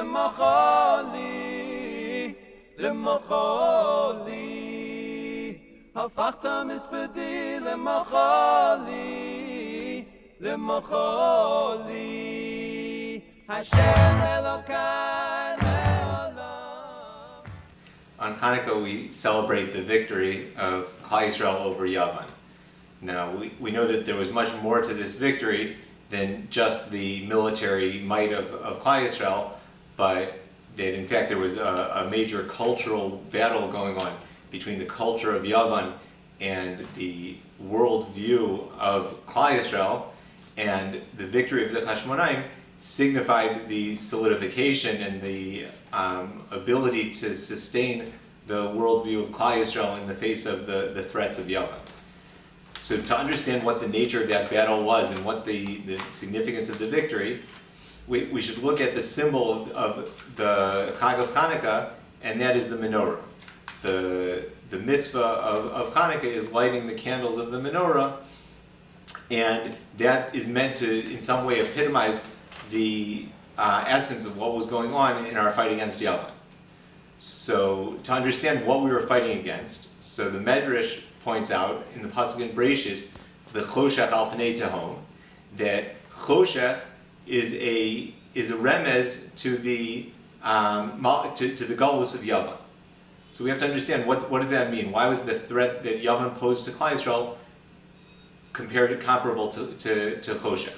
למחולי, למחולי. הפכת מספדי למחולי, למחולי. השם אלוקי לעולם. On Chanukah, we celebrate the victory of Klal Yisrael over Yavan. Now, we know that there was much more to this victory than just the military might of Klal Yisrael, but that in fact there was a major cultural battle going on between the culture of Yavan and the worldview of Klal Yisrael, and the victory of the Chashmonaim signified the solidification and the ability to sustain the worldview of Klal Yisrael in the face of the threats of Yavan. So to understand what the nature of that battle was and what the significance of the victory, we should look at the symbol of the Chag of Chanukah, and that is the menorah. The mitzvah of Chanukah is lighting the candles of the menorah, and that is meant to in some way epitomize the essence of what was going on in our fight against Yavan. So to understand what we were fighting against, so the Medrash points out in the pasuk in Breishis, the choshech al pnei tehom, that choshech is a remez to the galus of Yavan. So we have to understand what does that mean? Why was the threat that Yavan posed to Klal Yisrael comparable to choshech?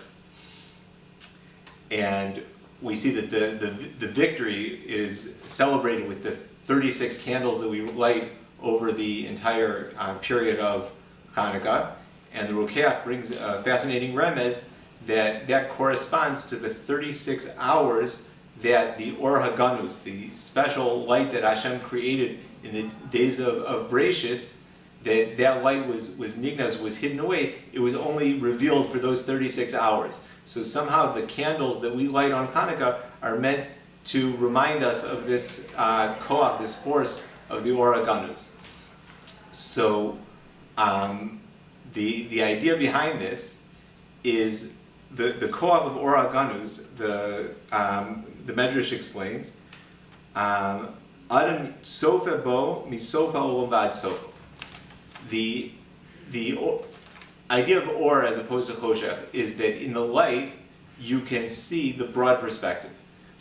And we see that the victory is celebrated with the 36 candles that we light over the entire period of Chanukah, and the Rokeach brings a fascinating remez that corresponds to the 36 hours that the Or HaGanuz, the special light that Hashem created in the days of Breishis, that light was nignaz, was hidden away. It was only revealed for those 36 hours. So somehow the candles that we light on Chanukah are meant to remind us of this koach, this force of the Or HaGanuz. So the idea behind this is the koach of Or HaGanuz. The Medrash explains, Adam sofa bo misofa olam vad sofa. The idea of Or as opposed to choshech is that in the light you can see the broad perspective.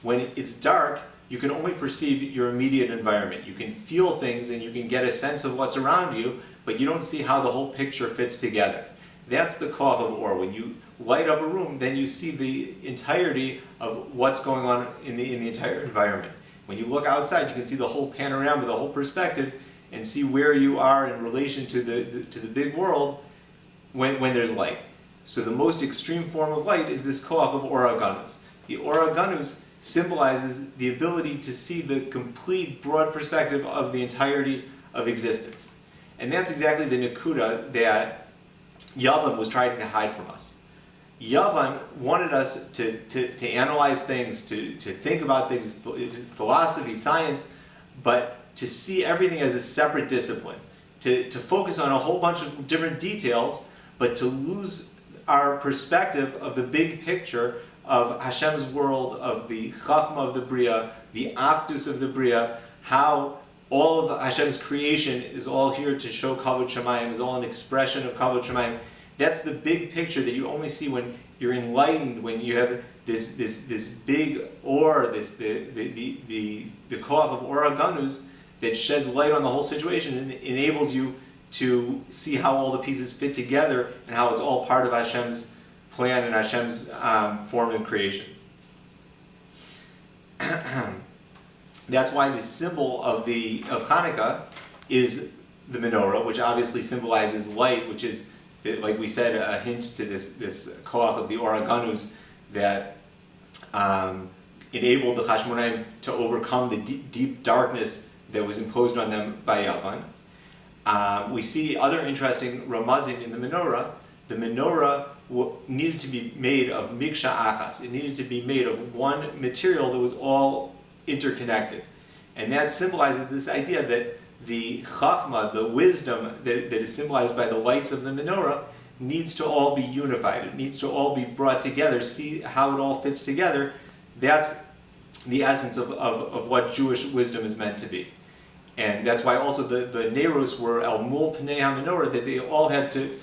When it's dark, you can only perceive your immediate environment. You can feel things and you can get a sense of what's around you, but you don't see how the whole picture fits together. That's the koach of Or. When you light up a room, then you see the entirety of what's going on in the entire environment. When you look outside, you can see the whole panorama, the whole perspective, and see where you are in relation to the big world when there's light. So the most extreme form of light is this koach of Or HaGanuz. The Or HaGanuz symbolizes the ability to see the complete broad perspective of the entirety of existence. And that's exactly the nekuda that Yavan was trying to hide from us. Yavan wanted us to analyze things, to think about things, philosophy, science, but to see everything as a separate discipline, to focus on a whole bunch of different details, but to lose our perspective of the big picture of Hashem's world, of the Chachma of the Bria, the Aftus of the Bria, how all of Hashem's creation is all here to show Kavod Shamayim, is all an expression of Kavod Shamayim. That's the big picture that you only see when you're enlightened, when you have this big Or, the koach of Or HaGanuz that sheds light on the whole situation and enables you to see how all the pieces fit together and how it's all part of Hashem's plan and Hashem's form and creation. That's why the symbol of Chanukah is the menorah, which obviously symbolizes light, which is, like we said, a hint to this koach of the Or HaGanuz that enabled the Chashmonaim to overcome the deep darkness that was imposed on them by Yavan. We see other interesting ramazim in the menorah. The menorah needed to be made of miksha achas. It needed to be made of one material that was all interconnected. And that symbolizes this idea that the chachma, the wisdom that is symbolized by the lights of the menorah, needs to all be unified. It needs to all be brought together. See how it all fits together. That's the essence of what Jewish wisdom is meant to be. And that's why also the Neros were al mul pnei ha-menorah, that they all had to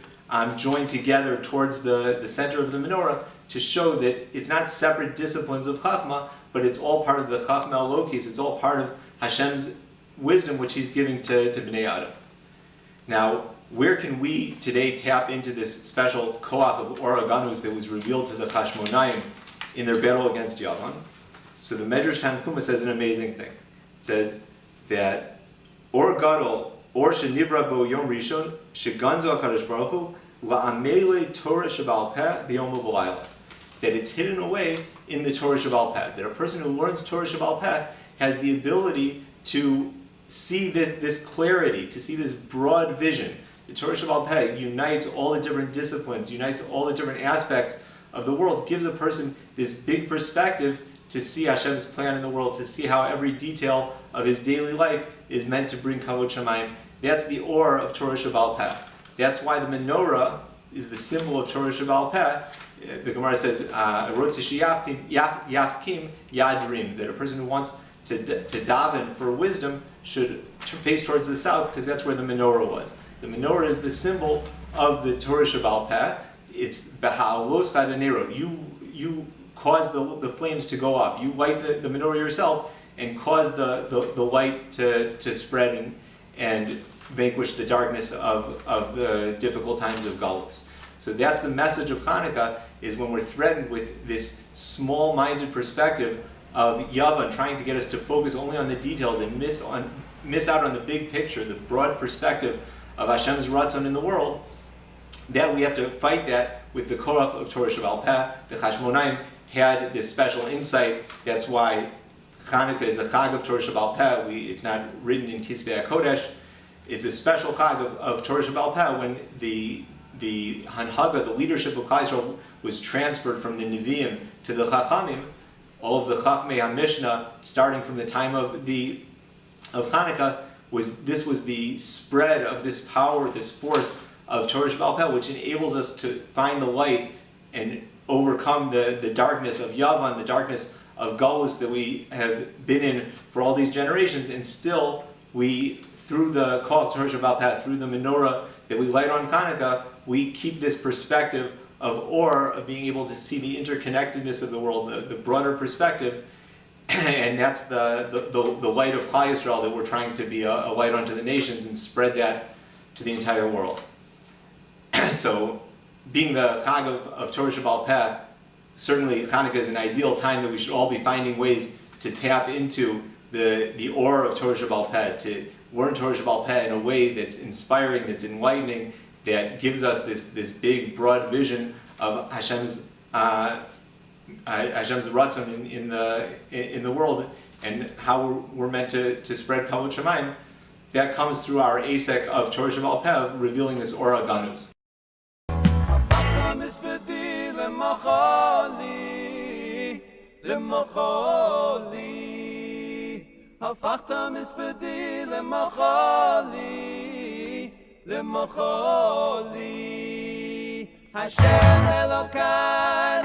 join together towards the center of the menorah to show that it's not separate disciplines of Chachma, but it's all part of the Chachma Elokis, it's all part of Hashem's wisdom which He's giving to Bnei Adam. Now, where can we today tap into this special koach of Or HaGanuz that was revealed to the Chashmonaim in their battle against Yavan? So the Medrash Chanukah says an amazing thing. It says that Or Gadol, Or Shenivra Bo Yom Rishon, Sheganzo HaKadosh Baruch Hu, La'amele Torah Sheba'al Peh B'Yom U'B'Layla. That it's hidden away in the Torah Sheba'al Peh. That a person who learns Torah Sheba'al Peh has the ability to see this clarity, to see this broad vision. The Torah Sheba'al Peh unites all the different disciplines, unites all the different aspects of the world, gives a person this big perspective to see Hashem's plan in the world, to see how every detail of his daily life is meant to bring Kavod Shamayim. That's the Or of Torah Sheba'al Peh. That's why the menorah is the symbol of Torah Sheba'al Peh. The Gemara says, yafkim yadrim, that a person who wants to daven for wisdom should face towards the south, because that's where the menorah was. The menorah is the symbol of the Torah Sheba'al Peh. It's beha'alos chadanerot. You cause the flames to go up. You light the menorah yourself and cause the light to spread and vanquish the darkness of the difficult times of Galus. So that's the message of Chanukah, is when we're threatened with this small-minded perspective of Yavan trying to get us to focus only on the details and miss out on the big picture, the broad perspective of Hashem's Ratzon in the world, that we have to fight that with the Korach of Torah Sheba'al Peh. The Chashmonaim had this special insight. That's why Chanukah is a Chag of Torah Sheba'al Peh. It's not written in Kisvei HaKodesh. It's a special Chag of Torah Sheba'al Peh when the Hanhaga, the leadership of Klal Yisrael, was transferred from the Nevi'im to the Chachamim. All of the Chachmei HaMishnah, starting from the time of Chanukah, was the spread of this power, this force of Torah Sheba'al Peh, which enables us to find the light and overcome the darkness of Yavan, the darkness of Galus that we have been in for all these generations, and still through the Koach Torah Sheba'al Peh, through the menorah that we light on Chanukah, we keep this perspective of being able to see the interconnectedness of the world, the broader perspective, and that's the light of Klal Yisrael, that we're trying to be a light unto the nations and spread that to the entire world. So, being the Chag of Torah Sheba'al Peh, certainly Chanukah is an ideal time that we should all be finding ways to tap into the Or of Torah Sheba'al Peh, to learn Torah Sheba'al Peh in a way that's inspiring, that's enlightening, that gives us this big, broad vision of Hashem's Ratzon in the world, and how we're meant to spread Kavod Shamayim. That comes through our asek of Torah Sheba'al Peh, revealing this Or HaGanuz. הפכת מספדי למחולי, השם אלוקיי